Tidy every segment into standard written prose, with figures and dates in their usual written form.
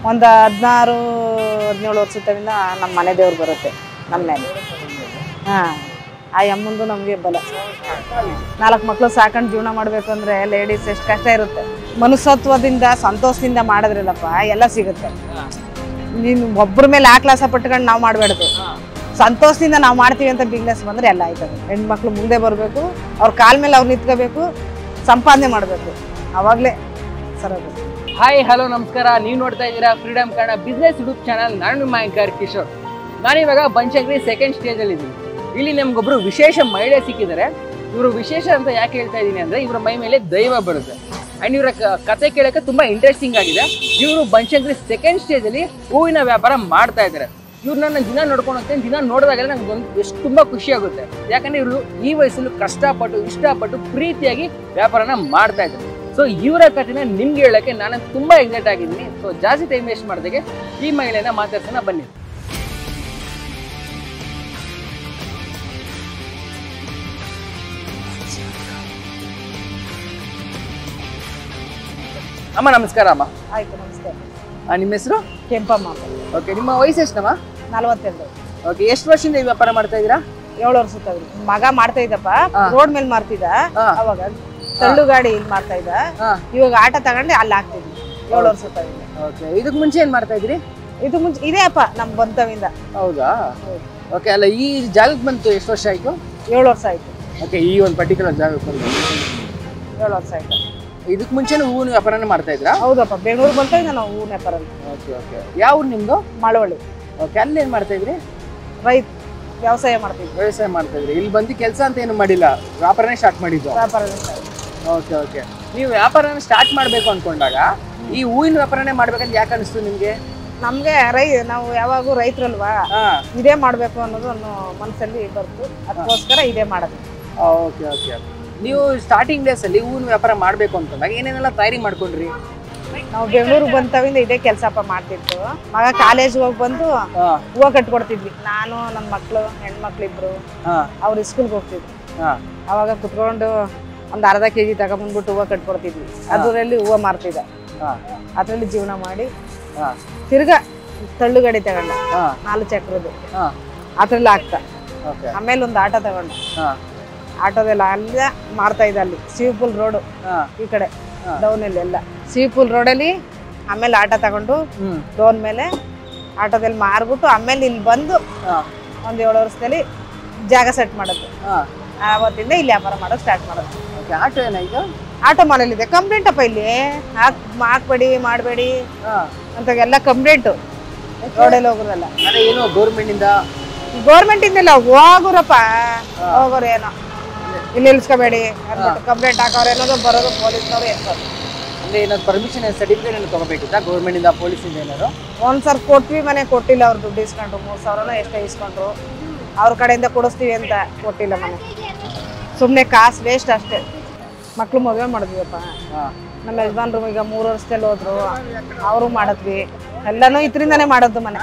ಒಂದು 16-17 ವರ್ಷದಿಂದ ನಮ್ಮ ಮನೆ ದೇವ್ರು ಬರುತ್ತೆ ನಮ್ಮ ಮೇಲೆ. ಹಾಂ, ಆ ಅಮ್ಮಂದು ನಮಗೆ ಬಲ. 4 ಮಕ್ಕಳು ಸಾಕೊಂಡು ಜೀವನ ಮಾಡಬೇಕು ಅಂದರೆ ಲೇಡೀಸ್ ಎಷ್ಟು ಕಷ್ಟ ಇರುತ್ತೆ. ಮನುಷ್ಯತ್ವದಿಂದ ಸಂತೋಷದಿಂದ ಮಾಡಿದ್ರಲ್ಲಪ್ಪ ಎಲ್ಲ ಸಿಗುತ್ತೆ. ನೀನು ಒಬ್ಬರ ಮೇಲೆ ಆಕ್ಲಾಸ ಪಟ್ಕೊಂಡು ನಾವು ಮಾಡಬೇಡ್ದು. ಸಂತೋಷದಿಂದ ನಾವು ಮಾಡ್ತೀವಿ ಅಂತ ಬಿಸ್ನೆಸ್ ಬಂದರೆ ಎಲ್ಲ ಆಯ್ತದೆ. ಹೆಣ್ಮಕ್ಳು ಮುಂದೆ ಬರಬೇಕು, ಅವ್ರ ಕಾಲ ಮೇಲೆ ಅವ್ರು ನಿಂತ್ಕೋಬೇಕು, ಸಂಪಾದನೆ ಮಾಡಬೇಕು, ಆವಾಗಲೇ ಸರೋದು. ಹಾಯ್ ಹಲೋ ನಮಸ್ಕಾರ. ನೀವು ನೋಡ್ತಾ ಇದ್ದೀರಾ freedom Kannada business YouTube channel. ನಾನು ನಿಮ್ಮ ಆಂಕರ್ ಕಿಶೋರ್. ನಾನಿವಾಗ ಬನಶಂಕರಿ ಸೆಕೆಂಡ್ ಸ್ಟೇಜಲ್ಲಿ ಇದ್ದೀನಿ. ಇಲ್ಲಿ ನಮ್ಗೊಬ್ರು ವಿಶೇಷ ಮಹಿಳೆ ಸಿಕ್ಕಿದ್ದಾರೆ. ಇವರು ವಿಶೇಷ ಅಂತ ಯಾಕೆ ಹೇಳ್ತಾ ಇದ್ದೀನಿ ಅಂದರೆ ಇವರ ಮೈ ಮೇಲೆ ದೈವ ಬರುತ್ತೆ. ಆ್ಯಂಡ್ ಇವರ ಕತೆ ಕೇಳೋಕ್ಕೆ ತುಂಬ ಇಂಟ್ರೆಸ್ಟಿಂಗ್ ಆಗಿದೆ. ಇವರು ಬನಶಂಕರಿ ಸೆಕೆಂಡ್ ಸ್ಟೇಜಲ್ಲಿ ಹೂವಿನ ವ್ಯಾಪಾರ ಮಾಡ್ತಾ ಇದ್ದಾರೆ. ಇವ್ರನ್ನ ದಿನ ನೋಡ್ಕೊಂಡು ಹೋಗ್ತೇನೆ. ದಿನ ನೋಡಿದಾಗೆಲ್ಲ ನಂಗೆ ಎಷ್ಟು ತುಂಬ ಖುಷಿ ಆಗುತ್ತೆ. ಯಾಕಂದರೆ ಇವರು ಈ ವಯಸ್ಸಲ್ಲೂ ಕಷ್ಟಪಟ್ಟು ಇಷ್ಟಪಟ್ಟು ಪ್ರೀತಿಯಾಗಿ ವ್ಯಾಪಾರನ ಮಾಡ್ತಾ ಇದ್ದಾರೆ. ಸೊ ಇವರ ಕಥೆನ ನಿಮ್ಗೆ ಹೇಳೋಕ್ಕೆ ನಾನು ತುಂಬ ಎಕ್ಸೈಟ್ ಆಗಿದ್ದೀನಿ. ಸೊ ಜಾಸ್ತಿ ಟೈಮ್ ವೇಸ್ಟ್ ಮಾಡಿದಾಗೆ ಈ ಮಹಿಳೆನ ಮಾತಾಡ್ಸೋಣ ಬನ್ನಿ. ಅಮ್ಮ ನಮಸ್ಕಾರ. ಅಮ್ಮ ಆಯಿತು, ನಮಸ್ಕಾರ. ನಿಮ್ಮ ಹೆಸರು? ಕೆಂಪಮ್ಮ. ಓಕೆ, ನಿಮ್ಮ ವಯಸ್ಸು ಎಷ್ಟಮ್ಮ? 42. ಓಕೆ, ಎಷ್ಟು ವರ್ಷದಿಂದ ಈ ವ್ಯಾಪಾರ ಮಾಡ್ತಾ ಇದ್ದೀರಾ? 7 ವರ್ಷ ತಗ್ರಿ. ಮಗ ಮಾಡ್ತಾ ಇದ್ದಪ್ಪ, ರೋಡ್ ಮೇಲೆ ಮಾರ್ತಿದ್ದ. ಅವಾಗ ತಳ್ಳು ಗಾಡಿ ಇಲ್ಲಿ ಮಾಡ್ತಾ ಇದ್ದ. ಇವಾಗ ಆಟೋ ತಗೊಂಡು ಅಲ್ಲಿ ಹಾಕ್ತಿದ್ವಿ. 7 ವರ್ಷ ತಗೊಂಡು. ಓಕೆ, ಇದಕ್ಕೆ ಮುಂಚೆ ಏನ್ ಮಾಡ್ತಾ ಇದ್ರಿ? ಇದು ಮುಂಚೆ ಇದೇ ಅಪ್ಪ ನಮ್ ಬಂತವಿಂದ. ಹೌದಾ? ಓಕೆ, ಅಲ್ಲ ಈ ಜಾಗಕ್ಕೆ ಬಂತು ಎಷ್ಟು ವರ್ಷ ಆಯ್ತು? 7 ವರ್ಷ ಆಯ್ತು. ಓಕೆ, ಈ ಒಂದು ಪರ್ಟಿಕ್ಯುಲರ್ ಜಾಗಕ್ಕೆ ಬಂತು 7 ವರ್ಷ ಆಯ್ತು. ಇದಕ್ಕೆ ಮುಂಚೆನೂ ಹೂವಿನ ವ್ಯಾಪಾರನೇ ಮಾಡ್ತಾ ಇದ್ರಾ? ಹೌದಪ್ಪ, ಬೆಂಗಳೂರು ಬಂತವಿಂದ ನಾವು ಹೂ ವ್ಯಾಪಾರ. ಓಕೆ ಓಕೆ, ಯಾವ ಊರು ನಿಮ್ದು? ಮಳವಳ್ಳಿ. ಓಕೆ, ಅಲ್ಲಿ ಏನ್ ಮಾಡ್ತಾ ಇದ್ರಿ? ರೈತ ವ್ಯವಸಾಯ ಮಾಡ್ತಿದ್ವಿ. ವ್ಯವಸಾಯ ಮಾಡ್ತಾ ಇದ್ರಿ. ಇಲ್ಲಿ ಬಂದು ಕೆಲಸ ಅಂತ ಏನು ಮಾಡಿಲ್ಲ, ವ್ಯಾಪಾರನೇ ಸ್ಟಾರ್ಟ್ ಮಾಡಿದ್ದು? ವ್ಯಾಪಾರ. ಓಕೆ ಓಕೆ, ನೀವು ವ್ಯಾಪಾರನ ಸ್ಟಾರ್ಟ್ ಮಾಡಬೇಕು ಅನ್ಕೊಂಡಾಗ ಈ ಹೂವಿನ ವ್ಯಾಪಾರನೇ ಮಾಡ್ಬೇಕಂತ ಯಾಕೆ ಅನಿಸ್ತು ನಿಮ್ಗೆ? ನಮ್ಗೆ ನಾವು ಯಾವಾಗೂ ರೈತರಲ್ವಾ, ಇದೇ ಮಾಡ್ಬೇಕು ಅನ್ನೋದು ಮನಸ್ಸಲ್ಲಿ ಬರ್ತು. ಅದಕ್ಕೋಸ್ಕರ ಇದೇ ಮಾಡೋದು. ಓಕೆ ಓಕೆ, ನೀವು ಸ್ಟಾರ್ಟಿಂಗ್ ಡೇಸ್ ಅಲ್ಲಿ ಹೂವಿನ ವ್ಯಾಪಾರ ಮಾಡ್ಬೇಕು ಅನ್ಕೊಂಡಾಗ ಏನೇನೆಲ್ಲ ತಯಾರಿ ಮಾಡ್ಕೊಂಡ್ರಿ? ನಾವು ಬೆಂಗಳೂರಿಗೆ ಬಂತವಿಂದ ಇದೇ ಕೆಲಸಪ್ಪ ಮಾಡ್ತಿತ್ತು. ಮಗ ಕಾಲೇಜ್ಗೆ ಹೋಗಿ ಬಂದು ಹೂವು ಕಟ್ಕೊಡ್ತಿದ್ವಿ. ನಾನು ನನ್ನ ಮಕ್ಕಳು, ಹೆಣ್ಮಕ್ಳು ಇಬ್ರು, ಅವ್ರು ಸ್ಕೂಲ್ಗೆ ಹೋಗ್ತಿದ್ವಿ. ಅವಾಗ ಕುತ್ಕೊಂಡು ಒಂದು ಅರ್ಧ kg ತಗೊಂಡ್ಬಂದ್ಬಿಟ್ಟು ಹೂವು ಕಟ್ಕೊಡ್ತಿದ್ವಿ. ಅದರಲ್ಲಿ ಹೂವು ಮಾರ್ತಿದ್ದ. ಅದರಲ್ಲಿ ಜೀವನ ಮಾಡಿ ತಿರ್ಗಾ ತಳ್ಳು ಗಾಡಿ ತಗೊಂಡ 4 ಚಕ್ರದ್ದು, ಅದ್ರಲ್ಲಿ ಹಾಕ್ತಾ. ಆಮೇಲೆ ಒಂದು ಆಟೋ ತಗೊಂಡ. ಆಟೋದೆಲ್ಲ ಅಲ್ಲೇ ಮಾರ್ತಾ ಇದ್ದ. ಅಲ್ಲಿ ಶಿವಪುಲ್ ರೋಡು ಈ ಕಡೆ ಡೌನಲ್ಲಿ ಎಲ್ಲ ಶಿವಪುಲ್ ರೋಡಲ್ಲಿ. ಆಮೇಲೆ ಆಟೋ ತಗೊಂಡು ಡೌನ್ ಮೇಲೆ ಆಟೋದಲ್ಲಿ ಮಾರ್ಬಿಟ್ಟು ಆಮೇಲೆ ಇಲ್ಲಿ ಬಂದು ಒಂದು 7 ವರ್ಷದಲ್ಲಿ ಜಾಗ ಸೆಟ್ ಮಾಡೋದು. ಆವತ್ತಿಂದ ಇಲ್ಲಿ ವ್ಯಾಪಾರ ಮಾಡೋದು ಸ್ಟಾರ್ಟ್ ಮಾಡೋದು. ಆಟೋ ಏನಾಯ್ತು? ಆಟೋ ಮನೇಲಿದೆ. ಕಂಪ್ಲೇಂಟ್ ಅಪ್ಪ, ಇಲ್ಲಿ ಹಾಕ್ಬೇಡಿ ಮಾಡಬೇಡಿ ಅಂತ ಎಲ್ಲ ಕಂಪ್ಲೇಂಟು. ರೋಡಲ್ಲಿ ಹೋಗೋದಲ್ಲ. ಏನು ಗೌರ್ಮೆಂಟ್ ಇಂದಲ್ಲ, ಹೋಗೋರಪ್ಪ ಹೋಗೋರು ಏನೋ ಇಲ್ಲಿ ನಿಲ್ಸ್ಕೋಬೇಡಿ ಅಂದ್ಬಿಟ್ಟು ಕಂಪ್ಲೇಂಟ್ ಹಾಕೋರು ಏನೋ ಬರೋದು ಪೊಲೀಸ್ನವ್ರು ಎತ್ತೋರು. ಅಂದ್ರೆ ಏನಾದ್ರು ಪರ್ಮಿಷನ್ ಸರ್ಟಿಫಿಕೇಟ್ ಏನು ತಗೋಬೇಕಿತ್ತಾ ಗೌರ್ಮೆಂಟ್ ಇಂದ, ಪೊಲೀಸಿಂದ ಏನಾದ್ರು? ಒಂದ್ಸರ್ ಕೊಟ್ವಿ, ಮನೆ ಕೊಟ್ಟಿಲ್ಲ. ಅವ್ರು ದುಡ್ಡು ಇಸ್ಕೊಂಡ್ರು, 3000 ಎಷ್ಟೋ ಇಸ್ಕೊಂಡ್ರು. ಅವ್ರ ಕಡೆಯಿಂದ ಕೊಡಿಸ್ತೀವಿ ಅಂತ ಕೊಟ್ಟಿಲ್ಲ. ಮನೆ ಸುಮ್ಮನೆ ಕಾಸು ವೇಸ್ಟ್ ಅಷ್ಟೇ. ಮಕ್ಳು ಮದುವೆ ಮಾಡಿದ್ವಿಯಪ್ಪ. ನಮ್ಮ ಯಜಮಾನ್ರು ಈಗ 3 ವರ್ಷದಲ್ಲಿ ಹೋದ್ರು. ಅವರು ಮಾಡಿದ್ವಿ. ಎಲ್ಲನೂ ಇದರಿಂದಾನೇ ಮಾಡೋದು. ಮನೆ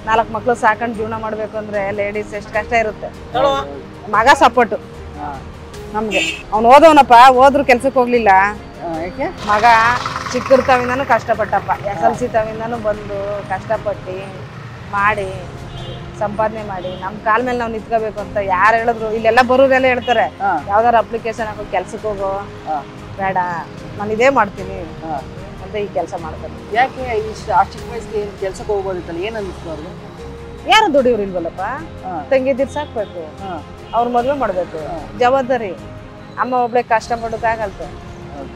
4 ಮಕ್ಳು ಸಾಕೊಂಡು ಜೀವನ ಮಾಡ್ಬೇಕು ಅಂದ್ರೆ ಲೇಡೀಸ್ ಎಷ್ಟು ಕಷ್ಟ ಇರುತ್ತೆ. ಮಗ ಸಪೋರ್ಟು ನಮ್ಗೆ. ಅವ್ನು ಓದವನಪ್ಪ, ಹೋದ್ರು ಕೆಲ್ಸಕ್ಕೆ ಹೋಗ್ಲಿಲ್ಲ. ಮಗ ಚಿಕ್ಕರ್ತಾವಿಂದನೂ ಕಷ್ಟಪಟ್ಟಪ್ಪ. SLC ತಾವಿಂದನೂ ಬಂದು ಕಷ್ಟಪಟ್ಟು ಮಾಡಿ ಸಂಪಾದನೆ ಮಾಡಿ ನಮ್ಮ ಕಾಲ ಮೇಲೆ ನಾವು ನಿಂತ್ಕೋಬೇಕು ಅಂತ ಯಾರು ಹೇಳಿದ್ರು. ಇಲ್ಲೆಲ್ಲ ಬರೋರೆಲ್ಲ ಹೇಳ್ತಾರೆ, ಯಾವ್ದಾರು ಅಪ್ಲಿಕೇಶನ್ ಹಾಕೋ ಕೆಲ್ಸಕ್ಕೆ ಹೋಗೋ, ಬೇಡ ನಾನು ಇದೇ ಮಾಡ್ತೀನಿ ಅಂತ ಈ ಕೆಲಸ ಮಾಡ್ತಾರೆ. ಯಾಕೆ ಇಷ್ಟು ಆ ಚಿಕ್ಕ ವಯಸ್ಸಿಗೆ ಕೆಲ್ಸಕ್ಕೆ ಹೋಗೋದಿತ್ತಲ್ಲ, ಏನು ಅನ್ನಿಸ್ತು ಅವ್ರಿಗೆ? ಯಾರು ದುಡಿಯೋರು ಇಲ್ವಲ್ಲಪ್ಪ. ತಂಗಿದಿರ್ ಸಾಕ್ಬೇಕು, ಅವ್ರ ಮದುವೆ ಮಾಡ್ಬೇಕು, ಜವಾಬ್ದಾರಿ. ಅಮ್ಮ ಒಬ್ಳೆ ಕಷ್ಟ ಪಡೋಕ್ಕಾಗಲ್ತು.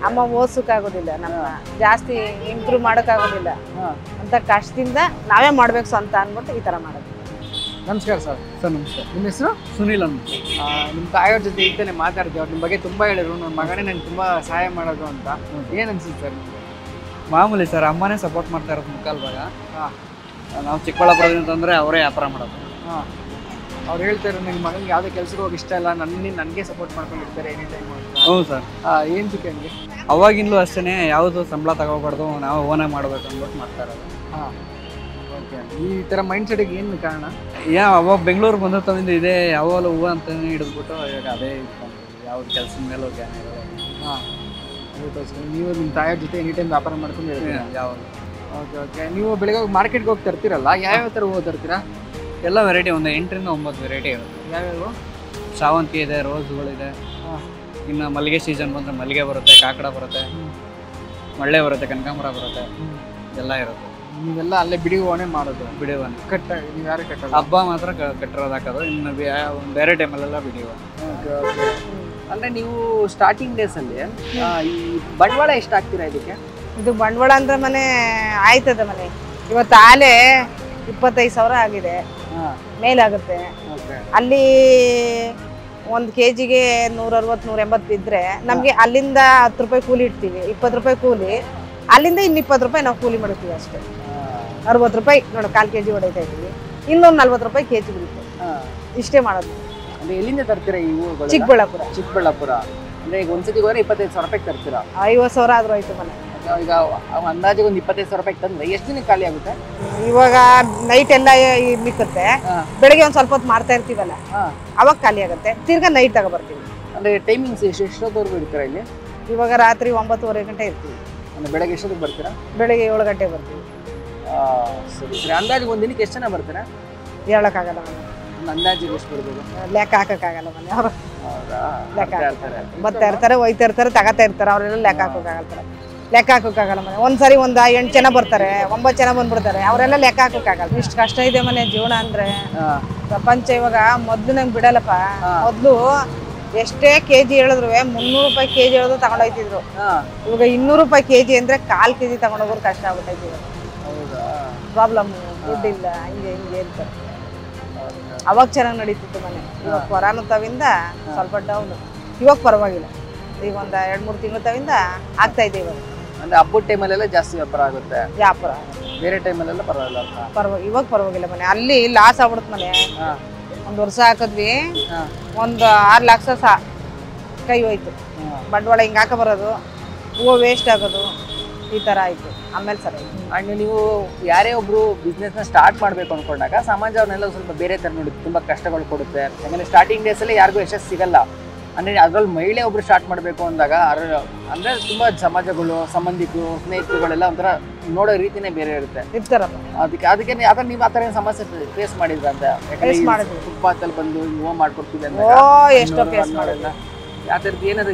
ಅಮ್ಮ ಓದ್ಸೋಕ್ಕಾಗೋದಿಲ್ಲ, ನಮ್ಮ ಜಾಸ್ತಿ ಇಂಪ್ರೂವ್ ಮಾಡೋಕ್ಕಾಗೋದಿಲ್ಲ ಅಂತ ಕಷ್ಟದಿಂದ ನಾವೇ ಮಾಡ್ಬೇಕು ಸ್ವಂತ ಅಂದ್ಬಿಟ್ಟು ಈ ಥರ ಮಾಡೋದು. ನಮಸ್ಕಾರ ಸರ್. ನಮಸ್ಕಾರ. ನಿಮ್ಮ ಹೆಸರು? ಸುನೀಲ್ ಅಂತ. ನಿಮ್ಮ ತಾಯಿಯವ್ರ ಜೊತೆ ಈಗಲೇ ಮಾತಾಡ್ತೀವಿ. ಅವ್ರ ನಿಮ್ಮ ಬಗ್ಗೆ ತುಂಬ ಹೇಳಿದ್ರು. ನನ್ನ ಮಗನೇ ನಂಗೆ ತುಂಬ ಸಹಾಯ ಮಾಡೋದು ಅಂತ. ಏನು ಅನ್ಸುತ್ತೆ ಸರ್ ನಿಮಗೆ? ಮಾಮೂಲಿ ಸರ್, ಅಮ್ಮನೇ ಸಪೋರ್ಟ್ ಮಾಡ್ತಾ ಇರೋದು ಮುಕ್ಕಾಲ್ವಾಗ. ನಾವು ಚಿಕ್ಕಬಳ್ಳಾಪುರದಿಂದ ಅಂದರೆ ಅವರೇ ವ್ಯಾಪಾರ ಮಾಡೋದು. ಅವ್ರು ಹೇಳ್ತಾರೆ ನಿಮ್ಮ ಮಗನಿಗೆ ಯಾವುದೇ ಕೆಲಸಕ್ಕೆ ಹೋಗಿ ಇಷ್ಟ ಇಲ್ಲ, ನನಗೆ ಸಪೋರ್ಟ್ ಮಾಡ್ಕೊಂಡಿರ್ತಾರೆ ಎನಿ ಟೈಮ್ ಅಂತ. ಹೌದು ಸರ್. ಏನು ಚಿಕ್ಕ ಹಂಗೆ ಅವಾಗಿಂದಲೂ ಅಷ್ಟೇ, ಯಾವುದು ಸಂಬಳ ತಗೋಬಾರ್ದು, ನಾವು ಓನೇ ಮಾಡ್ಬೇಕು ಅಂದ್ಬಿಟ್ಟು ಮಾಡ್ತಾ ಇರೋದು. ಓಕೆ, ಈ ಥರ ಮೈಂಡ್ ಸೆಟಿಗೆ ಏನು ಕಾರಣ? ಅವಾಗ ಬೆಂಗಳೂರು ಬಂದಿರ್ತವಿಂದ ಇದೆ ಯಾವಾಗಲೂ ಹೂವು ಅಂತಲೇ ಹಿಡಿದ್ಬಿಟ್ಟು ಇವಾಗ ಅದೇ ಇಟ್ಕೊಂಡು ಯಾವ್ದು ಕೆಲಸದ ಮೇಲೂ ಜ್ಞಾನ ಇರೋದು. ಅದಕ್ಕೋಸ್ಕರ ನೀವು ನಿಮ್ಮ ತಾಯಿಯವ್ರ ಜೊತೆ ಎನಿ ಟೈಮ್ ವ್ಯಾಪಾರ ಮಾಡ್ಕೊಂಡು ಯಾವಾಗ ಓಕೆ ಓಕೆ. ನೀವು ಬೆಳಿಗ್ಗೆ ಮಾರ್ಕೆಟ್ಗೆ ಹೋಗಿ ತರ್ತೀರಲ್ಲ, ಯಾವ್ಯಾವ ಥರ ಹೂವು ತರ್ತೀರಾ? ಎಲ್ಲ ವೆರೈಟಿ, ಒಂದು 8 ರಿಂದ 9 ವೆರೈಟಿ ಇರುತ್ತೆ. ಯಾವ್ಯಾವ? ಶಾವಂತಿಗೆ ಇದೆ, ರೋಸ್ಗಳಿದೆ, ಇನ್ನು ಮಲ್ಲಿಗೆ ಸೀಸನ್ ಬಂದರೆ ಮಲ್ಲಿಗೆ ಬರುತ್ತೆ, ಕಾಕಡ ಬರುತ್ತೆ, ಮಳ್ಳೆ ಬರುತ್ತೆ, ಕನಕಾಂಬರ ಬರುತ್ತೆ, ಎಲ್ಲ ಇರುತ್ತೆ. ನೀವೆಲ್ಲ ಅಲ್ಲೇ ಬಿಡಿ ಹೂವನೇ ಮಾಡೋದು? ಬಿಡಿ ಹೂವನೇ ನೀವು ಯಾರು ಕಟ್ಟೋದು? ಹಬ್ಬ ಮಾತ್ರ ಕಟ್ಟಿರೋದು ಹಾಕೋದು, ಇನ್ನು ಬೇರೆ ಟೈಮಲ್ಲೆಲ್ಲ ಬಿಡಿ ಹೂವು. Okay okay. ಅಂದರೆ ನೀವು ಸ್ಟಾರ್ಟಿಂಗ್ ಡೇಸಲ್ಲಿ ಈ ಬಂಡವಾಳ ಎಷ್ಟು ಹಾಕ್ತೀರಾ ಇದಕ್ಕೆ? ಇದು ಬಂಡವಾಳ ಅಂದ್ರೆ ಮನೆ ಆಯ್ತದ ಮನೆ ಇವತ್ತು ಆಲೆ 25,000 ಆಗಿದೆ, ಮೇಲಾಗುತ್ತೆ. ಅಲ್ಲಿ 1 kg 160-180 ಇದ್ರೆ ನಮ್ಗೆ ಅಲ್ಲಿಂದ 10 ರೂಪಾಯಿ ಕೂಲಿ ಇಡ್ತೀವಿ, 20 ರೂಪಾಯಿ ಕೂಲಿ, ಅಲ್ಲಿಂದ ಇನ್ನು 20 ರೂಪಾಯಿ ನಾವು ಕೂಲಿ ಮಾಡ್ತೀವಿ ಅಷ್ಟೇ. 60 ರೂಪಾಯಿ ನೋಡಿ 1/4 kg ಹೊಡಿತಾ ಇದ್ದೀವಿ, ಇನ್ನೊಂದು 40 ರೂಪಾಯಿ kg ಬಿಡುತ್ತೆ, ಇಷ್ಟೇ ಮಾಡೋದು. ಅಂದ್ರೆ ಎಲ್ಲಿಂದ ತರ್ತೀರಾ ಈ ಹೂವುಗಳು? ಚಿಕ್ಕಬಳ್ಳಾಪುರ. ಚಿಕ್ಕಬಳ್ಳಾಪುರ. ಅಂದ್ರೆ ಈಗ ಒಂದ್ಸತಿ ಹೋದ್ರೆ 25,000 ರೂಪಾಯಿ ತರ್ತೀರಾ? 50,000 ಆದ್ರೂ ಆಯ್ತು ಮನೆ. ಈಗ ಅಂದಾಜಿಗೆ ಒಂದು 25,000 ರೂಪಾಯಿ ತಂದ್ರೆ ಎಷ್ಟು ದಿನ ಖಾಲಿ ಆಗುತ್ತೆ? ಇವಾಗ ನೈಟ್ ಎಲ್ಲ ಮಿಕ್ಕುತ್ತೆ, ಬೆಳಿಗ್ಗೆ ಒಂದ್ ಸ್ವಲ್ಪ ಹೊತ್ತು ಮಾಡ್ತಾ ಇರ್ತೀವಲ್ಲ ಅವಾಗ ಖಾಲಿ ಆಗುತ್ತೆ, ತಿರ್ಗಾ ನೈಟ್ ತಗೊಬರ್ತೀವಿ. ಅಂದ್ರೆ ಟೈಮಿಂಗ್ಸ್ ಎಷ್ಟೊತ್ತವರೆಗೂ ಇರ್ತೀರಾ ಇಲ್ಲಿ? ಇವಾಗ ರಾತ್ರಿ 9:30 ಗಂಟೆ ಇರ್ತೀವಿ. ಅಂದ್ರೆ ಬೆಳಗ್ಗೆ ಎಷ್ಟೊತ್ತಿಗೆ ಬರ್ತೀರಾ? ಬೆಳಿಗ್ಗೆ 7 ಗಂಟೆ ಬರ್ತೀವಿ. ಸರಿ ಸರಿ. ಅಂದಾಜಿಗೆ ಒಂದ್ ದಿನಕ್ಕೆ ಎಷ್ಟು ಜನ ಬರ್ತೀರಾ? ಹೇಳಕ್ಕಾಗಲ್ಲ ಮನೆ, ಅಂದಾಜಿಗೆ ಎಷ್ಟು ಬರ್ಬೋದು? ಲೆಕ್ಕ ಹಾಕಕ್ಕಾಗಲ್ಲ ಮನೆ. ಅವರು ಹೌದಾ? ಲೆಕ್ಕ ಬರ್ತಾ ಇರ್ತಾರೆ, ಹೋಯ್ತಾ ಇರ್ತಾರೆ, ತಗೋತಾ ಇರ್ತಾರೆ, ಅವರೆಲ್ಲ ಲೆಕ್ಕ ಹಾಕೋಕ್ಕಾಗಲ್ಲ ಮನೆ. ಒಂದ್ಸರಿ 8 ಜನ ಬರ್ತಾರೆ, 9 ಜನ ಬಂದ್ಬಿಡ್ತಾರೆ, ಅವರೆಲ್ಲ ಲೆಕ್ಕ ಹಾಕೋಕ್ಕಾಗಲ್ಲ. ಇಷ್ಟು ಕಷ್ಟ ಇದೆ ಮನೆ ಜೀವನ ಅಂದ್ರೆ. ಪ್ರಪಂಚ ಇವಾಗ ಮೊದ್ಲು ನಂಗೆ ಬಿಡಲ್ಲಪ್ಪ. ಮೊದ್ಲು ಎಷ್ಟೇ kg ಹೇಳಿದ್ರು 300 ರೂಪಾಯಿ kg ಹೇಳಿದ್ರು ತಗೊಂಡೋಗ್ತಿದ್ರು. ಇವಾಗ 200 ರೂಪಾಯಿ kg ಅಂದ್ರೆ 1/4 kg ತಗೊಂಡೋಗೋರು ಕಷ್ಟ ಆಗ್ಬಿಟ್ಟೈತಿ. ಪ್ರಾಬ್ಲಮ್, ದುಡ್ಡಿಲ್ಲ, ಹಿಂಗೆ ಇರ್ತಾರೆ. ಅವಾಗ ಚೆನ್ನಾಗಿ ನಡೀತಿತ್ತು ಮನೆ. ಇವಾಗ ಕೊರೋನಾ ತವಿಂದ ಸ್ವಲ್ಪ ಡೌನ್, ಇವಾಗ ಪರವಾಗಿಲ್ಲ. ಈಗ ಒಂದು 2-3 ತಿಂಗಳ ತವಿಂದ ಆಗ್ತಾ ಇದೆ ಇವಾಗ. ಅಂದ್ರೆ ಹಬ್ಬದ ಟೈಮಲ್ಲೆಲ್ಲ ಜಾಸ್ತಿ ವ್ಯಾಪಾರ ಆಗುತ್ತೆ, ವ್ಯಾಪಾರ. ಬೇರೆ ಟೈಮಲ್ಲೆಲ್ಲ ಪರವಾಗಿಲ್ಲ. ಇವಾಗ ಪರವಾಗಿಲ್ಲ ಮನೆ. ಅಲ್ಲಿ ಲಾಸ್ ಆಗ್ಬಿಡುತ್ತೆ ಮನೆ. 1 ವರ್ಷ ಹಾಕಿದ್ವಿ, ಒಂದು 6 ಲಕ್ಷ ಕೈ ಹೋಯ್ತು. ಬಂಡವಾಳ ಹಿಂಗೆ ಹಾಕ ಬರೋದು, ಹೂವು ವೇಸ್ಟ್ ಆಗೋದು, ಈ ಥರ ಆಯಿತು. ಆಮೇಲೆ ಸರಿ. ಅಂಡ್ ನೀವು ಯಾರೇ ಒಬ್ರು ಬಿಸ್ನೆಸ್ನ ಸ್ಟಾರ್ಟ್ ಮಾಡಬೇಕು ಅಂದ್ಕೊಂಡಾಗ ಸಮಾಜ ಅವ್ರನ್ನೆಲ್ಲ ಸ್ವಲ್ಪ ಬೇರೆ ಥರ ನೋಡಿ ತುಂಬ ಕಷ್ಟಗಳು ಕೊಡುತ್ತೆ. ಯಾಕಂದರೆ ಸ್ಟಾರ್ಟಿಂಗ್ ಡೇಸಲ್ಲಿ ಯಾರಿಗೂ ಯಶಸ್ಸು ಸಿಗಲ್ಲ. ಅಂದರೆ ಅದ್ರಲ್ಲಿ ಮಹಿಳೆ ಒಬ್ರು ಸ್ಟಾರ್ಟ್ ಮಾಡಬೇಕು ಅಂದಾಗ ಅಂದರೆ ತುಂಬ ಸಮಾಜಗಳು, ಸಂಬಂಧಿಕರು, ಸ್ನೇಹಿತರುಗಳೆಲ್ಲ ಒಂಥರ ನೋಡೋ ರೀತಿನೇ ಬೇರೆ ಇರುತ್ತೆ, ಇರ್ತಾರಪ್ಪ. ಅದಕ್ಕೆ ಯಾಕಂದ್ರೆ ನೀವು ಆ ಥರ ಸಮಸ್ಯೆ ಫೇಸ್ ಮಾಡಿದ್ರ ಅಂತ? ಯಾಕಂದ್ರೆ ಫುಟ್ಪಾತಲ್ಲಿ ಬಂದು ಹೂವು ಮಾಡ್ಕೊಡ್ತೀವಿ ಅಂತ ಎಷ್ಟೋ ಫೇಸ್ ಮಾಡಿಲ್ಲ. ಯಾವ ಥರದ್ದು ಏನಾದ್ರು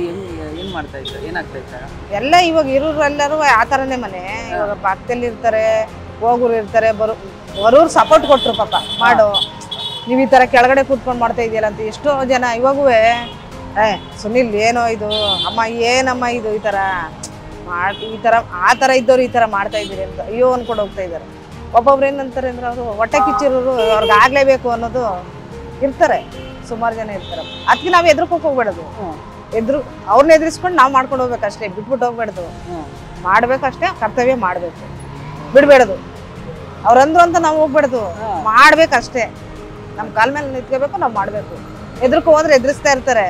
ಏನು ಮಾಡ್ತಾ ಇದ್ದಾರೆ, ಏನಾಗ್ತಾ ಇದ್ದಾರೆ ಎಲ್ಲ? ಇವಾಗ ಇರೋರೆಲ್ಲರೂ ಆ ಥರನೇ ಮನೆ. ಇವಾಗ ಪಕ್ಕದಲ್ಲಿ ಇರ್ತಾರೆ, ಹೋಗೋರು ಇರ್ತಾರೆ, ಬರೋರು ಸಪೋರ್ಟ್ ಕೊಟ್ಟರು ಪಾಪ, ಮಾಡು ನೀವು ಈ ಥರ ಕೆಳಗಡೆ ಕೂತ್ಕೊಂಡು ಮಾಡ್ತಾ ಇದೆಯಲ್ಲ ಅಂತ ಎಷ್ಟೋ ಜನ. ಇವಾಗೂ ಸುನಿಲ್ ಏನೋ ಇದು, ಅಮ್ಮ ಏನಮ್ಮ ಇದು, ಈ ಥರ ಆ ಥರ ಇದ್ದವ್ರು ಈ ಥರ ಮಾಡ್ತಾ ಇದ್ದೀರಿ ಅಂತ ಅಯ್ಯೋ ಅನ್ಕೊಂಡು ಹೋಗ್ತಾ ಇದ್ದಾರೆ. ಒಬ್ಬೊಬ್ರು ಏನಂತಾರೆ ಅಂದ್ರೆ ಅವರು ಹೊಟ್ಟೆ ಕಿಚ್ಚಿರೋರು, ಅವ್ರಿಗೆ ಆಗ್ಲೇಬೇಕು ಅನ್ನೋದು ಇರ್ತಾರೆ, ಸುಮಾರು ಜನ ಇರ್ತಾರೆ. ಅದಕ್ಕೆ ನಾವು ಎದ್ರಕೋಕ್ ಹೋಗ್ಬೇಡದು, ಅವ್ರನ್ನ ಎದುರಿಸ್ಕೊಂಡು ನಾವು ಮಾಡ್ಕೊಂಡು ಹೋಗ್ಬೇಕು ಅಷ್ಟೇ, ಬಿಟ್ಬಿಟ್ಟು ಹೋಗ್ಬೇಡ್ದು. ಮಾಡ್ಬೇಕಷ್ಟೇ, ಕರ್ತವ್ಯ ಮಾಡಬೇಕು, ಬಿಡ್ಬೇಡದು. ಅವ್ರಂದ್ರು ಅಂತ ನಾವು ಹೋಗ್ಬೇಡ್ದು, ಮಾಡ್ಬೇಕಷ್ಟೇ. ನಮ್ಮ ಕಾಲ ಮೇಲೆ ನಿಂತ್ಕೋಬೇಕು, ನಾವು ಮಾಡಬೇಕು. ಎದ್ರಕೋ ಹೋದ್ರೆ ಎದುರಿಸ್ತಾ ಇರ್ತಾರೆ,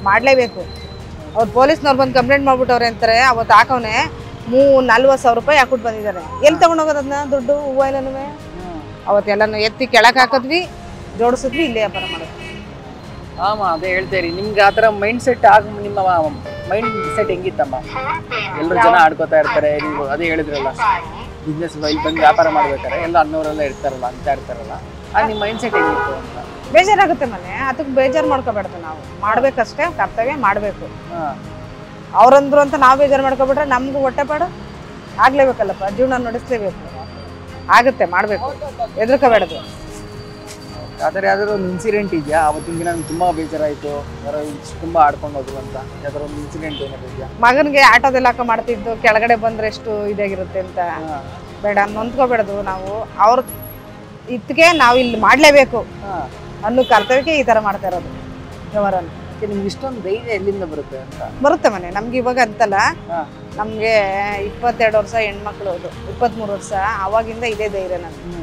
ಮಾಡಲೇಬೇಕು. ಅವ್ರು ಪೊಲೀಸ್ನವ್ರು ಬಂದು ಕಂಪ್ಲೇಂಟ್ ಮಾಡ್ಬಿಟ್ಟವ್ರೆ ಅಂತಾರೆ. ಅವತ್ತು ಹಾಕವನೆ 40,000 ರೂಪಾಯಿ ಹಾಕ್ಬಿಟ್ಟು ಬಂದಿದ್ದಾರೆ. ಎಲ್ಲಿ ತಗೊಂಡೋಗೋದು ಅದನ್ನ ದುಡ್ಡು? ಹೂವು ಎಲ್ಲನೂ ಅವತ್ತೆಲ್ಲನೂ ಎತ್ತಿ ಕೆಳಗೆ ಹಾಕಿದ್ವಿ, ಜೋಡಿಸಿದ್ವಿ, ಇಲ್ಲೇ ವ್ಯಾಪಾರ ಮಾಡೋದು. ಅದೇ ಹೇಳ್ತೇರಿ. ನಿಮ್ಗೆ ಆ ಥರ ಮೈಂಡ್ ಸೆಟ್ ನಿಮ್ಮ ಮೈಂಡ್ ಸೆಟ್ ಹೆಂಗಿತ್ತಮ್ಮ? ಎಲ್ಲರೂ ಜನ ಆಡ್ಕೋತಾ ಇರ್ತಾರೆ, ನೀವು ಅದೇ ಹೇಳಿದ್ರಲ್ಲ, ಬಿಸ್ನೆಸ್ ಇಲ್ಲಿ ಬಂದು ವ್ಯಾಪಾರ ಮಾಡ್ಬೇಕಾರೆ ಎಲ್ಲ ಅನ್ನೋರೆಲ್ಲ ಇರ್ತಾರಲ್ಲ, ಅಂತ ಇರ್ತಾರಲ್ಲ, ನಿಮ್ಮ ಮೈಂಡ್ ಸೆಟ್ ಹೆಂಗಿತ್ತು ಅಂತ? ಬೇಜಾರಾಗುತ್ತೆ ಮನೆ. ಅದಕ್ಕೆ ಬೇಜಾರು ಮಾಡ್ಕೋಬೇಡ್ದು, ನಾವು ಮಾಡ್ಬೇಕಷ್ಟೇ, ಕರ್ತವ್ಯ ಮಾಡಬೇಕು. ಅವ್ರಂದ್ರು ಅಂತ ನಾವು ಬೇಜಾರು ಮಾಡ್ಕೊಬಿಟ್ರೆ ನಮಗೂ ಹೊಟ್ಟೆಪಾಡು ಆಗ್ಲೇಬೇಕಲ್ಲಪ್ಪ, ಜೀವನ ನಡೆಸಲೇಬೇಕು. ಆಗುತ್ತೆ, ಮಾಡಬೇಕು, ಎದುರ್ಕೋಬೇಡದು. ಆದರೆ ಯಾವ್ದಾದ್ರು ಒಂದು ಇನ್ಸಿಡೆಂಟ್ ಇದೆಯಾ? ಅವತ್ತಿನ ದಿನ ತುಂಬ ಬೇಜಾರಾಯಿತು, ಯಾರೋ ತುಂಬ ಆಡ್ಕೊಂಡು ಹೋದ್ರು ಅಂತ ಯಾವ್ದಾದ್ರು ಒಂದು ಇನ್ಸಿಡೆಂಟ್ ಏನಾದ್ರು ಇದೆಯಾ? ಮಗನಿಗೆ ಆಟೋದೆಲ್ಲ ಮಾಡ್ತಿದ್ದು, ಕೆಳಗಡೆ ಬಂದ್ರೆ ಎಷ್ಟು ಇದಾಗಿರುತ್ತೆ ಅಂತ. ಬೇಡ, ನೊಂದ್ಕೋಬೇಡದು. ನಾವು ಅವ್ರ ಇದಕ್ಕೆ ನಾವು ಇಲ್ಲಿ ಮಾಡಲೇಬೇಕು ಅನ್ನೋ ಕರ್ತವ್ಯಕ್ಕೆ ಈ ಥರ ಮಾಡ್ತಾ ಇರೋದು ವ್ಯವಹಾರನ. ನಿಮ್ಗೆ ಇಷ್ಟೊಂದು ಧೈರ್ಯ ಎಲ್ಲಿಂದ ಬರುತ್ತೆ ಅಂತ? ಬರುತ್ತೆ ಮನೆ. ನಮ್ಗೆ ಇವಾಗ ಅಂತಲ್ಲ, ನಮಗೆ 22 ವರ್ಷ ಹೆಣ್ಮಕ್ಳು, 23 ವರ್ಷ, ಅವಾಗಿಂದ ಇದೇ ಧೈರ್ಯ ನಮ್ಗೆ.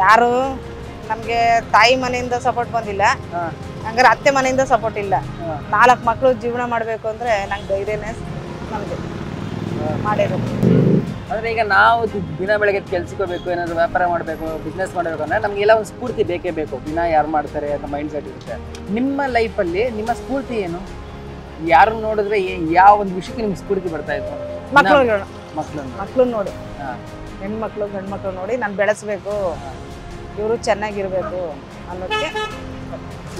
ಯಾರು ನಮಗೆ ತಾಯಿ ಮನೆಯಿಂದ ಸಪೋರ್ಟ್ ಬಂದಿಲ್ಲ, ಹಂಗಾರೆ ಅತ್ತೆ ಮನೆಯಿಂದ ಸಪೋರ್ಟ್ ಇಲ್ಲ. 4 ಮಕ್ಕಳು ಜೀವನ ಮಾಡಬೇಕು ಅಂದರೆ ನಂಗೆ ಧೈರ್ಯನೇ ನಮಗೆ ಮಾಡಿರೋದು. ಅಂದರೆ ಈಗ ನಾವು ದಿನ ಬೆಳಗ್ಗೆ ಕೆಲ್ಸಕ್ಕೆ ಹೋಗ್ಬೇಕು, ಏನಾದರೂ ವ್ಯಾಪಾರ ಮಾಡಬೇಕು, ಬಿಸ್ನೆಸ್ ಮಾಡಬೇಕು ಅಂದರೆ ನಮಗೆಲ್ಲ ಒಂದು ಸ್ಫೂರ್ತಿ ಬೇಕೇ ಬೇಕು. ದಿನ ಯಾರು ಮಾಡ್ತಾರೆ ಅಂತ ಮೈಂಡ್ ಸೆಟ್ ಇರುತ್ತೆ. ನಿಮ್ಮ ಲೈಫಲ್ಲಿ ನಿಮ್ಮ ಸ್ಫೂರ್ತಿ ಏನು? ಯಾರು ನೋಡಿದ್ರೆ ಯಾವ ಒಂದು ವಿಷಯಕ್ಕೆ ನಿಮ್ಗೆ ಸ್ಫೂರ್ತಿ ಬರ್ತಾ ಇತ್ತು? ಮಕ್ಕಳು ನೋಡಿ. ಹಾಂ, ಹೆಣ್ಮಕ್ಳು ಗಂಡ್ಮಕ್ಳು ನೋಡಿ ನಾನು ಬೆಳೆಸ್ಬೇಕು, ಇವರು ಚೆನ್ನಾಗಿರ್ಬೇಕು ಅನ್ನೋದಕ್ಕೆ.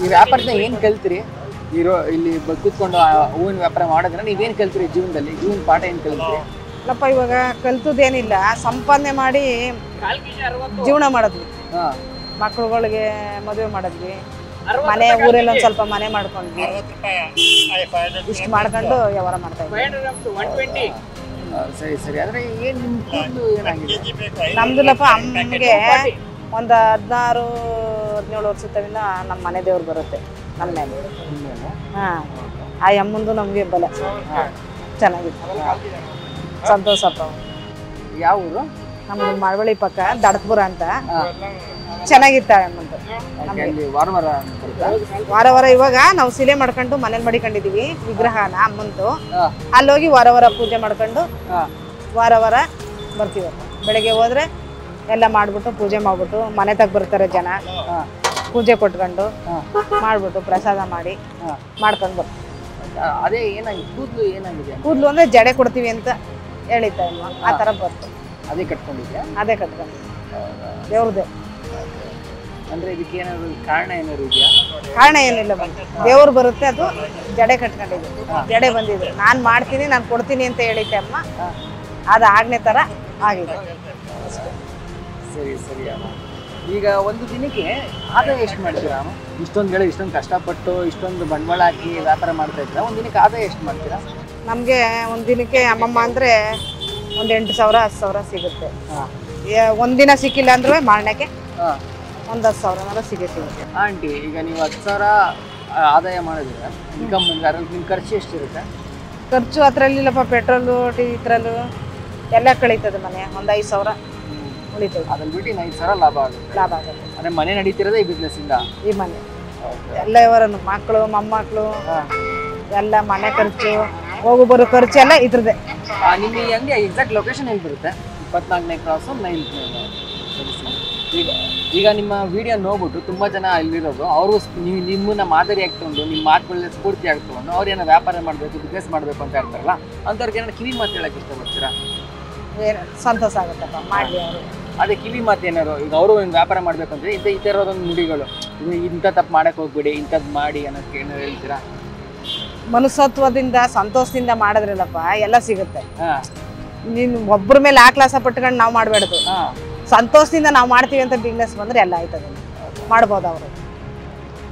ಈ ವ್ಯಾಪಾರದಿಂದ ಏನು ಕಲ್ತೀರಿ? ಇಲ್ಲಿ ಕೂತ್ಕೊಂಡು ಹೂವಿನ ವ್ಯಾಪಾರ ಮಾಡೋದ್ರೆ ನೀವೇನು ಕಲ್ತೀರಿ ಜೀವನದಲ್ಲಿ? ಜೀವನ ಪಾಠ ಏನು ಕಲ್ತೀರಿ? ಅಲ್ಲಪ್ಪ ಇವಾಗ ಕಲ್ತದೇನಿಲ್ಲ, ಸಂಪಾದನೆ ಮಾಡಿ ಜೀವನ ಮಾಡಿದ್ವಿ. ಮಕ್ಳುಗಳಿಗೆ ಮದುವೆ ಮಾಡಿದ್ವಿ, ಮನೆ ಊರಲ್ಲಿ ಒಂದು ಸ್ವಲ್ಪ ಮನೆ ಮಾಡ್ಕೊಂಡ್ವಿ, ಇಷ್ಟು ಮಾಡ್ಕೊಂಡು ವ್ಯವಹಾರ ಮಾಡ್ತಾ ಇದ್ವಿ. ಸರಿ ಸರಿ. ಆದರೆ ಏನು ನಿಮ್ಮ ಕೂದಲು ಏನಾಗಿದೆ? ನಮ್ದುಲ್ಲಪ್ಪ ಅಮ್ಮಗೆ ಒಂದು 16-17 ವರ್ಷದ ತವಿನ ನಮ್ಮ ಮನೆ ದೇವ್ರು ಬರುತ್ತೆ ನಮ್ಮ ಮೇಲೆ. ಹಾಂ, ಆ ಅಮ್ಮಂದು ನಮಗೆ ಬಲ ಚೆನ್ನಾಗಿತ್ತು, ಸಂತೋಷಪ್ಪ. ಯಾವ ಊರು? ನಮ್ದು ಮಳವಳ್ಳಿ ಪಕ್ಕ ದಡತ್ಪುರ ಅಂತ. ಚೆನ್ನಾಗಿತ್ತ ಅಮ್ಮಂದು. ವಾರ ವಾರ ಇವಾಗ ನಾವು ಸಿಲೆ ಮಾಡ್ಕೊಂಡು ಮನೇಲಿ ಮಡಿಕೊಂಡಿದೀವಿ ವಿಗ್ರಹನ ಅಮ್ಮಂದು. ಅಲ್ಲೋಗಿ ವಾರ ವಾರ ಪೂಜೆ ಮಾಡ್ಕೊಂಡು ವಾರ ವಾರ ಬರ್ತೀವಪ್ಪ. ಬೆಳಗ್ಗೆ ಹೋದ್ರೆ ಎಲ್ಲ ಮಾಡ್ಬಿಟ್ಟು ಪೂಜೆ ಮಾಡ್ಬಿಟ್ಟು ಮನೆ ತಗ ಬರ್ತಾರೆ ಜನ, ಪೂಜೆ ಕೊಟ್ಕೊಂಡು ಮಾಡ್ಬಿಟ್ಟು ಪ್ರಸಾದ ಮಾಡಿ ಮಾಡ್ಕೊಂಡು ಬರ್ತೀವಿ. ಅದೇ ಏನಾಗಿದೆ ಕೂದಲು? ಏನಾಗಿದೆ ಕೂದಲು ಅಂದ್ರೆ ಜಡೆ ಕೊಡ್ತೀವಿ ಅಂತ ಹೇಳಿದ್ದ ಆ ಥರ ಬರ್ತು. ಅದೇ ಕಟ್ಕೊಂಡಿದ್ಯಾ? ಅದೇ ಕಟ್ಕೊಂಡು ದೇವ್ರದೇ. ಅಂದ್ರೆ ಇದಕ್ಕೆ ಏನಾದ್ರು ಕಾರಣ ಏನಾದ್ರು ಇದೆಯಾ? ಕಾರಣ ಏನಿಲ್ಲ, ದೇವ್ರು ಬರುತ್ತೆ, ಅದು ಜಡೆ ಕಟ್ಕೊಂಡಿದ್ದೆ, ಜಡೆ ಬಂದಿದೆ. ನಾನು ಮಾಡ್ತೀನಿ, ನಾನು ಕೊಡ್ತೀನಿ ಅಂತ ಹೇಳಿದ್ದೆ ಅಮ್ಮ, ಅದು ಆಜ್ಞೆ ಥರ ಆಗಿದೆ ಅಷ್ಟೇ. ಸರಿ ಸರಿ ಅಮ್ಮ. ಈಗ ಒಂದು ದಿನಕ್ಕೆ ಆದಾಯ ಎಷ್ಟು ಮಾಡ್ತೀರಾ ಅಮ್ಮ? ಇಷ್ಟೊಂದು ಕಷ್ಟಪಟ್ಟು ಇಷ್ಟೊಂದು ಬಂಡವಾಳ ಹಾಕಿ ವ್ಯಾಪಾರ ಮಾಡ್ತಾ ಇದ್ದೀರಾ, ಒಂದು ದಿನಕ್ಕೆ ಆದಾಯ ಎಷ್ಟು ಮಾಡ್ತೀರಾ? ನಮಗೆ ಒಂದು ದಿನಕ್ಕೆ ಅಮ್ಮಮ್ಮ ಅಂದರೆ ಒಂದು 8,000-10,000 ಸಿಗುತ್ತೆ. ಒಂದಿನ ಸಿಕ್ಕಿಲ್ಲ ಅಂದ್ರೆ ಮಾರನೆಗೆ ಒಂದು 10,000 ಸಿಗುತ್ತೆ. ಆಂಟಿ, ಈಗ ನೀವು 10,000 ಆದಾಯ ಮಾಡಿದ್ರೆ ಇನ್ಕಮ್ ಬಂದ್ರೆ ಅದ್ರಲ್ಲಿ ನಿಮ್ಮ ಖರ್ಚು ಎಷ್ಟಿರುತ್ತೆ? ಖರ್ಚು ಅದರಲ್ಲಿಲ್ಲಪ್ಪ, ಪೆಟ್ರೋಲು ಇದ್ರಲ್ಲೂ ಎಲ್ಲ ಕಳೀತದೆ. ಮನೆ ಒಂದು 5,000 ಉಳಿತದೆ. ಅದ್ರಲ್ಲಿ ಬಿಟ್ಟು 5,000 ಲಾಭ ಆಗುತ್ತೆ. ಅಂದರೆ ಮನೆ ನಡೀತಿರೋದೇ ಈ ಬಿಸ್ನೆಸ್ಸಿಂದ. ಈ ಮನೆ ಎಲ್ಲ ಇವರನ್ನು ಮಕ್ಕಳು ಮೊಮ್ಮಕ್ಕಳು ಎಲ್ಲ ಮನೆ ಖರ್ಚು, ಹೋಗು ಬರೋ ಖರ್ಚು ಎಲ್ಲ ಇದ್ರದ್ದೇ. ನಿಮ್ಮ ಈ ಅಂಗಡಿ ಎಕ್ಸಾಕ್ಟ್ ಲೊಕೇಶನ್ ಎಲ್ಲಿ ಬರುತ್ತೆ? 24ನೇ ಕ್ರಾಸು 9th ಮೈನು. ಈಗ ನಿಮ್ಮ ವಿಡಿಯೋ ನೋಡ್ಬಿಟ್ಟು ತುಂಬ ಜನ ಇಲ್ಲಿರೋದು ಅವರು ನೀವು ನಿಮ್ಮನ್ನ ಮಾದರಿ ಆಗ್ತಕೊಂಡು ನಿಮ್ಮ ಮಾತುಗಳನ್ನ ಸ್ಫೂರ್ತಿ ಆಗ್ತಕೊಂಡು ಅವ್ರೇನೋ ವ್ಯಾಪಾರ ಮಾಡಬೇಕು, ಬಿಸ್ನೆಸ್ ಮಾಡಬೇಕು ಅಂತ ಹೇಳ್ತಾರಲ್ಲ, ಅಂಥವ್ರಿಗೆ ಏನಾದ್ರು ಕಿವಿ ಮಾತು ಹೇಳಕ್ಕೆ ಇಷ್ಟಪಡ್ತೀರಾ? ಸಂತೋಷ ಆಗುತ್ತಪ್ಪ ಮಾಡಲಿ ಅವರು. ಅದೇ ಕಿವಿ ಮಾತು ಏನಾರು, ಈಗ ಅವರು ಒಂದು ವ್ಯಾಪಾರ ಮಾಡಬೇಕು ಅಂದರೆ ಈ ಥರದೊಂದು ನುಡಿಗಳು, ಇಂಥ ತಪ್ಪು ಮಾಡೋಕ್ಕೆ ಹೋಗ್ಬೇಡಿ, ಇಂಥದ್ದು ಮಾಡಿ ಅನ್ನೋದಕ್ಕೆ ಏನಾರು ಹೇಳ್ತೀರಾ? ಮನುಷ್ಯತ್ವದಿಂದ ಸಂತೋಷದಿಂದ ಮಾಡಿದ್ರಲ್ಲಪ್ಪ ಎಲ್ಲ ಸಿಗುತ್ತೆ. ನೀನು ಒಬ್ಬರ ಮೇಲೆ ಆಕ್ಲಾಸ ಪಟ್ಕೊಂಡು ನಾವು ಮಾಡಬೇಡದು, ಸಂತೋಷದಿಂದ ನಾವು ಮಾಡ್ತೀವಿ ಅಂತ ಬಿಸ್ನೆಸ್ ಬಂದರೆ ಎಲ್ಲ ಆಯ್ತದೆ, ಮಾಡ್ಬೋದು ಅವರು.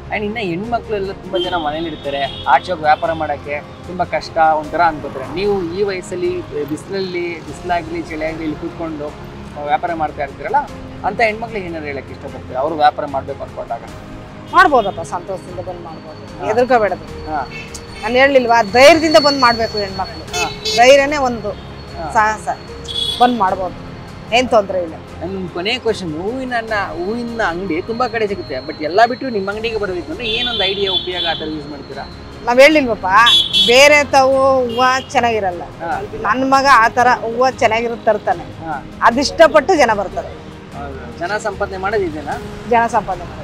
ಆ್ಯಂಡ್ ಇನ್ನು ಹೆಣ್ಮಕ್ಳು ಎಲ್ಲ ತುಂಬ ಜನ ಮನೇಲಿ ಇರ್ತಾರೆ, ಆಚೆ ಹೋಗಿ ವ್ಯಾಪಾರ ಮಾಡೋಕ್ಕೆ ತುಂಬ ಕಷ್ಟ ಒಂಥರ ಅನ್ಕೋತಾರೆ. ನೀವು ಈ ವಯಸ್ಸಲ್ಲಿ ಬಿಸಿಲಾಗಲಿ ಚಳಿಯಾಗಲಿ ಇಲ್ಲಿ ಕೂತ್ಕೊಂಡು ವ್ಯಾಪಾರ ಮಾಡ್ತಾ ಇರ್ತೀರಲ್ಲ, ಅಂಥ ಹೆಣ್ಮಕ್ಳಿಗೆ ಏನಾರು ಹೇಳಕ್ಕೆ ಇಷ್ಟಪಡ್ತೀರಾ? ಅವರು ವ್ಯಾಪಾರ ಮಾಡಬೇಕು ಅನ್ಕೊಂಡಾಗ ಮಾಡ್ಬೋದಪ್ಪ, ಸಂತೋಷದಿಂದ ಬಂದು ಮಾಡ್ಬೋದು, ಹೆದರ್ಕೋಬೇಡದು. ನಾನು ಹೇಳಲಿಲ್ವಾ, ಧೈರ್ಯದಿಂದ ಬಂದು ಮಾಡಬೇಕು ಹೆಣ್ಮಕ್ಳು. ಧೈರ್ಯನೇ ಒಂದು ಸಾಹಸ, ಬಂದು ಮಾಡ್ಬೋದು, ಏನು ತೊಂದರೆ ಇಲ್ಲ. ನನ್ನ ಕೊನೆ ಕ್ವಶನ್, ಹೂವಿನ ಅಂಗಡಿ ತುಂಬ ಕಡೆ ಸಿಗುತ್ತೆ, ಬಟ್ ಎಲ್ಲ ಬಿಟ್ಟು ನಿಮ್ಮ ಅಂಗಡಿಗೆ ಬರಬೇಕು ಅಂದರೆ ಏನೊಂದು ಐಡಿಯಾ ಉಪಯೋಗ ಆ ಥರ ಯೂಸ್ ಮಾಡ್ತೀರಾ? ನಾವು ಹೇಳಿಲ್ವಪ್ಪ, ಬೇರೆ ತಾವು ಹೂವು ಚೆನ್ನಾಗಿರಲ್ಲ, ನನ್ನ ಮಗ ಆ ಥರ ಹೂವು ಚೆನ್ನಾಗಿರುತ್ತೆ ತರ್ತಾನೆ, ಅದಿಷ್ಟಪಟ್ಟು ಜನ ಬರ್ತಾರೆ. ಜನ ಸಂಪಾದನೆ ಮಾಡೋದು ಇದೆನಾ? ಜನ ಸಂಪಾದನೆ ಮಾಡೋದು.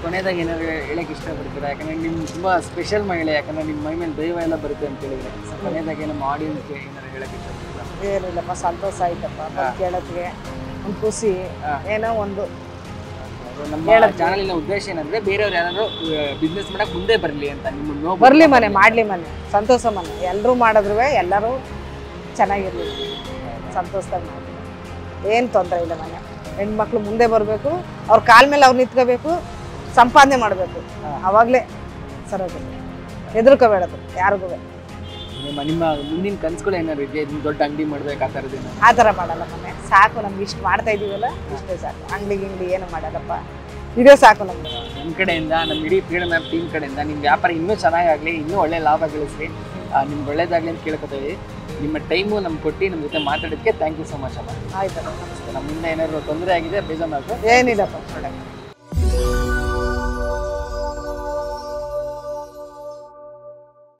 ಕೊನೆಯದಾಗ ಏನಾದ್ರು ಹೇಳಕ್ಕೆ ಇಷ್ಟಪಡ್ತೀರಾ? ಯಾಕಂದರೆ ನಿಮ್ಮ ತುಂಬ ಸ್ಪೆಷಲ್ ಮಹಿಳೆ, ಯಾಕಂದರೆ ನಿಮ್ಮ ಮೈ ಮೇಲೆ ದೈವ ಎಲ್ಲ ಬರುತ್ತೆ ಅಂತ ಹೇಳಿದ್ರೆ, ಕೊನೆಯದಾಗ ಏನೋ ಆಡಿಯನ್ಸ್ಗೆ ಏನಾದ್ರು ಹೇಳಕ್ಕೆ ಇಷ್ಟಪಡ್ತೀರಾ? ಏನಿಲ್ಲಪ್ಪ, ಸಂತೋಷ ಆಯ್ತಪ್ಪ ಕೇಳೋತ್ತಿಗೆ, ಒಂದು ಖುಷಿ, ಏನೋ ಒಂದು. ನಮ್ಮ ಚಾನಲಿನ ಉದ್ದೇಶ ಏನಂದ್ರೆ ಬೇರೆಯವ್ರು ಯಾರಾದ್ರೂ ಬಿಸ್ನೆಸ್ ಮಾಡಕ್ ಮುಂದೆ ಬರಲಿ ಅಂತ, ನಿಮ್ಮ ಬರ್ಲಿ ಮನೆ ಮಾಡ್ಲಿ, ಮನೆ ಸಂತೋಷ ಮನೆ, ಎಲ್ಲರೂ ಮಾಡಿದ್ರು ಎಲ್ಲರೂ ಚೆನ್ನಾಗಿರ್ಲಿ, ಸಂತೋಷದಾಗ ಮಾಡಿ, ಏನು ತೊಂದರೆ ಇಲ್ಲ. ಮನೆ ಹೆಣ್ಮಕ್ಳು ಮುಂದೆ ಬರಬೇಕು, ಅವ್ರ ಕಾಲ ಮೇಲೆ ಅವ್ರು ನಿಂತ್ಕೋಬೇಕು, ಸಂಪಾದನೆ ಮಾಡಬೇಕು, ಆವಾಗಲೇ ಸರೋದು, ಹೆದರ್ಕೋಬೇಡದು ಯಾರಿಗೂ. ನಿಮ್ಮ ಮುಂದಿನ ಕನ್ಸುಗಳು ಏನಾದ್ರು ಇದೆ? ದೊಡ್ಡ ಅಂಗಡಿ ಮಾಡ್ಬೇಕು ಆ ಥರದ್ದೇನು? ಆ ಥರ ಮಾಡಲ್ಲ ಮನೆ, ಸಾಕು ನಮ್ಗೆ ಇಷ್ಟು ಮಾಡ್ತಾ ಇದೀವಲ್ಲ, ಇಷ್ಟೇ ಸಾಕು. ಅಂಗಡಿ ಏನು ಮಾಡಲ್ಲಪ್ಪ, ಇದೇ ಸಾಕು ನಮ್ಗೆ. ನಮ್ಮ ಕಡೆಯಿಂದ, ನಮ್ಮ ಇಡೀ ಫ್ರೀಡಮ್ ಆ್ಯಪ್ ಟೀಮ್ ಕಡೆಯಿಂದ ನಿಮ್ಮ ವ್ಯಾಪಾರ ಇನ್ನೂ ಚೆನ್ನಾಗಾಗಲಿ, ಇನ್ನೂ ಒಳ್ಳೆ ಲಾಭ ಗಳಿಸ್ರಿ, ನಿಮ್ಗೆ ಒಳ್ಳೇದಾಗಲಿ ಅಂತ ಕೇಳ್ಕೊತೀವಿ. ನಿಮ್ಮ ಟೈಮು ನಮ್ಗೆ ಕೊಟ್ಟು ನಮ್ಮ ಜೊತೆ ಮಾತಾಡೋದಕ್ಕೆ ಥ್ಯಾಂಕ್ ಯು ಸೊ ಮಚ್ ಅಮ್ಮ. ಆಯ್ತು, ನಮಸ್ತೆ. ನಮ್ಮಿಂದ ಏನಾದ್ರು ತೊಂದರೆ ಆಗಿದೆ ಬೇಜಾರು ಏನಿಲ್ಲಪ್ಪ.